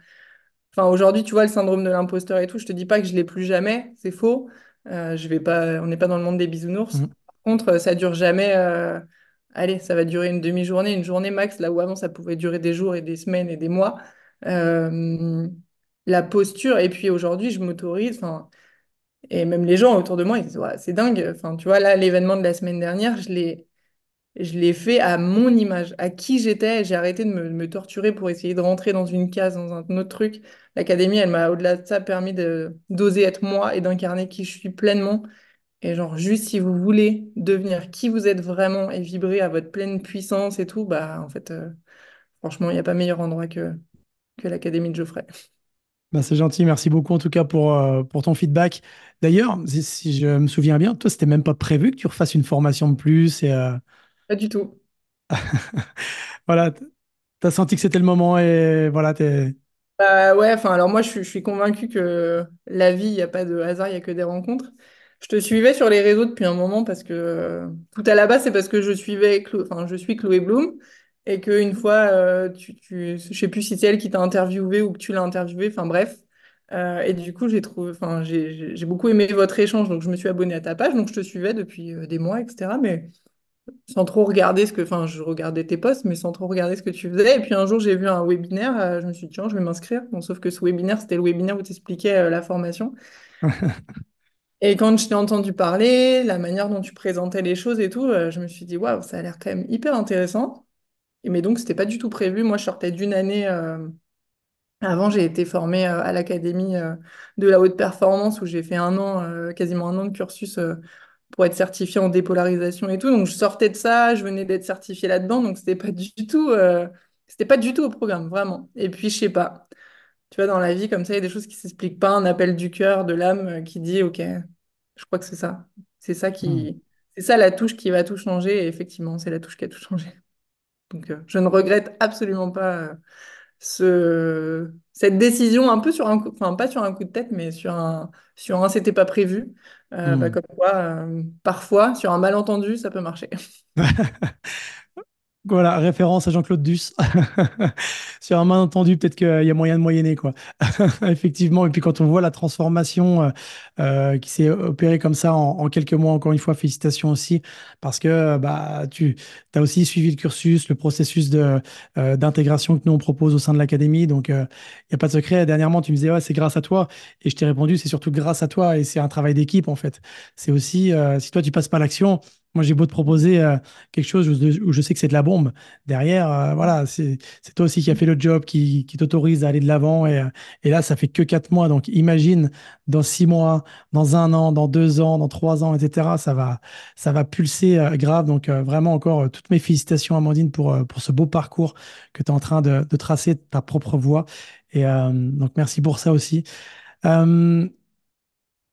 Enfin, aujourd'hui, tu vois, le syndrome de l'imposteur et tout, je te dis pas que je l'ai plus jamais, c'est faux. Je vais pas, on n'est pas dans le monde des bisounours. Mhm. Par contre, ça dure jamais. Allez, ça va durer une demi-journée, une journée max, là où avant ça pouvait durer des jours et des semaines et des mois. Euh, la posture, et puis aujourd'hui, je m'autorise, enfin, et même les gens autour de moi, ils disent, ouais, c'est dingue. Enfin, tu vois, là, l'événement de la semaine dernière, je l'ai fait à mon image, à qui j'étais. J'ai arrêté de me torturer pour essayer de rentrer dans une case, dans un autre truc. L'académie, elle m'a, au-delà de ça, permis d'oser être moi et d'incarner qui je suis pleinement. Et genre, juste si vous voulez devenir qui vous êtes vraiment et vibrer à votre pleine puissance et tout, bah, en fait, franchement, il n'y a pas meilleur endroit que l'Académie de Geoffrey. Ben, c'est gentil, merci beaucoup en tout cas pour ton feedback. D'ailleurs, si je me souviens bien, toi, c'était même pas prévu que tu refasses une formation de plus et Pas du tout. voilà, tu as senti que c'était le moment et voilà, Bah ouais, enfin alors moi je suis convaincue que la vie, il n'y a pas de hasard, il n'y a que des rencontres. Je te suivais sur les réseaux depuis un moment parce que tout à la base c'est parce que je suis Chloé Bloom et qu'une fois je sais plus si c'est elle qui t'a interviewé ou que tu l'as interviewé, enfin bref, Et du coup, j'ai beaucoup aimé votre échange, donc je me suis abonnée à ta page, donc je te suivais depuis des mois, etc. Mais sans trop regarder je regardais tes posts, mais sans trop regarder ce que tu faisais. Et puis un jour, j'ai vu un webinaire, je me suis dit, tiens, je vais m'inscrire. Bon, sauf que ce webinaire, c'était le webinaire où tu expliquais la formation. Et quand je t'ai entendu parler, la manière dont tu présentais les choses et tout, je me suis dit, waouh, ça a l'air quand même hyper intéressant. Mais donc, c'était pas du tout prévu. Moi, je sortais d'une année. Avant, j'ai été formée à l'Académie de la haute performance où j'ai fait un an, quasiment un an de cursus pour être certifiée en dépolarisation et tout. Donc, je sortais de ça, je venais d'être certifiée là-dedans. Donc, c'était pas du tout au programme, vraiment. Et puis, je sais pas. Tu vois, dans la vie, comme ça, il y a des choses qui s'expliquent pas. Un appel du cœur, de l'âme qui dit, OK, je crois que c'est ça. C'est ça Hmm. c'est ça la touche qui va tout changer. Et effectivement, c'est la touche qui a tout changé. Donc, je ne regrette absolument pas cette décision un peu enfin pas sur un coup de tête, mais sur un c'était pas prévu. Hmm. Comme quoi, parfois, sur un malentendu, ça peut marcher. Voilà, référence à Jean-Claude Duss. Sur un malentendu, peut-être qu'il y a moyen de moyenner, quoi. Effectivement. Et puis quand on voit la transformation qui s'est opérée comme ça en quelques mois, encore une fois, félicitations aussi, parce que bah, tu as aussi suivi le cursus, le processus d'intégration que nous on propose au sein de l'académie. Donc, il n'y a pas de secret. Dernièrement, tu me disais, ouais, c'est grâce à toi. Et je t'ai répondu, c'est surtout grâce à toi. Et c'est un travail d'équipe, en fait. C'est aussi, si toi, tu passes pas l'action, moi, j'ai beau te proposer quelque chose où je sais que c'est de la bombe. Derrière, voilà, c'est toi aussi qui as fait le job, qui t'autorise à aller de l'avant. Et là, ça fait que 4 mois. Donc, imagine dans 6 mois, dans un an, dans 2 ans, dans 3 ans, etc. Ça va pulser grave. Donc, vraiment, encore toutes mes félicitations, Amandine, pour ce beau parcours que tu es en train de tracer de ta propre voie. Et donc, merci pour ça aussi. Euh,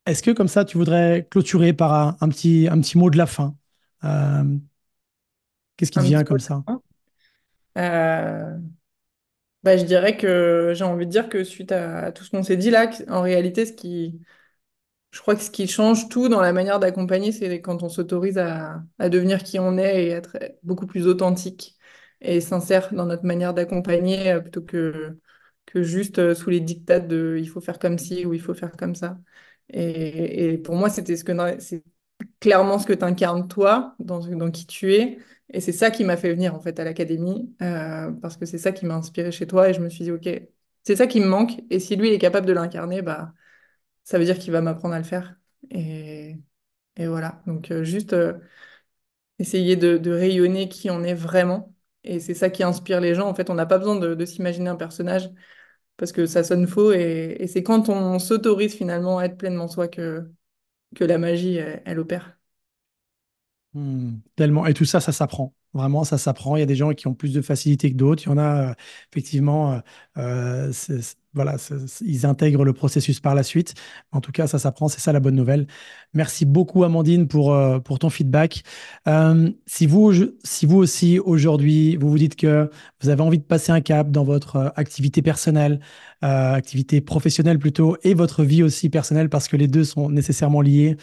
Est-ce que comme ça, tu voudrais clôturer par un petit mot de la fin? Euh, Qu'est-ce qui te Un vient petit peu. comme ça? Euh, Bah, je dirais que j'ai envie de dire que suite à tout ce qu'on s'est dit là, en réalité, je crois que ce qui change tout dans la manière d'accompagner, c'est quand on s'autorise à devenir qui on est et être beaucoup plus authentique et sincère dans notre manière d'accompagner plutôt que juste sous les dictats de il faut faire comme ci ou il faut faire comme ça. Et pour moi, c'est clairement ce que tu incarnes toi, dans qui tu es. Et c'est ça qui m'a fait venir en fait à l'académie, parce que c'est ça qui m'a inspiré chez toi. Et je me suis dit, OK, c'est ça qui me manque. Et si lui il est capable de l'incarner, bah, ça veut dire qu'il va m'apprendre à le faire. Et, et voilà. Donc, juste essayer de rayonner qui on est vraiment. Et c'est ça qui inspire les gens. En fait, on n'a pas besoin de s'imaginer un personnage parce que ça sonne faux. Et c'est quand on s'autorise finalement à être pleinement soi que la magie, elle opère. Tellement. Et tout ça, ça s'apprend. Vraiment, ça s'apprend. Il y a des gens qui ont plus de facilité que d'autres. Il y en a, effectivement, voilà, ils intègrent le processus par la suite. En tout cas, ça s'apprend. C'est ça la bonne nouvelle. Merci beaucoup, Amandine, pour ton feedback. Si vous aussi, aujourd'hui, vous vous dites que vous avez envie de passer un cap dans votre activité personnelle, activité professionnelle plutôt, et votre vie aussi personnelle, parce que les deux sont nécessairement liés,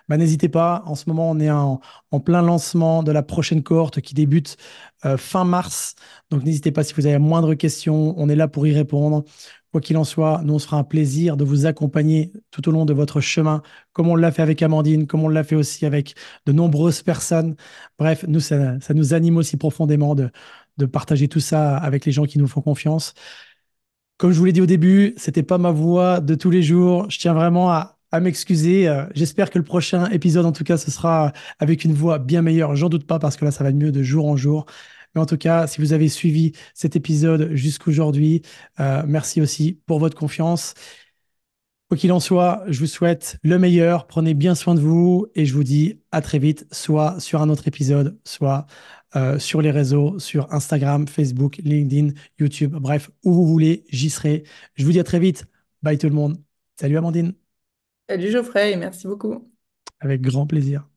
bah, n'hésitez pas. En ce moment, on est en plein lancement de la prochaine cohorte qui débute fin mars. Donc n'hésitez pas si vous avez la moindre question, on est là pour y répondre. Quoi qu'il en soit, nous, on se fera un plaisir de vous accompagner tout au long de votre chemin, comme on l'a fait avec Amandine, comme on l'a fait aussi avec de nombreuses personnes. Bref, nous, ça nous anime aussi profondément de partager tout ça avec les gens qui nous font confiance. Comme je vous l'ai dit au début, c'était pas ma voix de tous les jours. Je tiens vraiment à m'excuser. J'espère que le prochain épisode, en tout cas, ce sera avec une voix bien meilleure. J'en doute pas parce que là, ça va mieux de jour en jour. Mais en tout cas, si vous avez suivi cet épisode jusqu'aujourd'hui, merci aussi pour votre confiance. Quoi qu'il en soit, je vous souhaite le meilleur. Prenez bien soin de vous et je vous dis à très vite, soit sur un autre épisode, soit sur les réseaux, sur Instagram, Facebook, LinkedIn, YouTube, bref, où vous voulez, j'y serai. Je vous dis à très vite. Bye tout le monde. Salut Amandine, Salut Geoffrey et merci beaucoup. avec grand plaisir.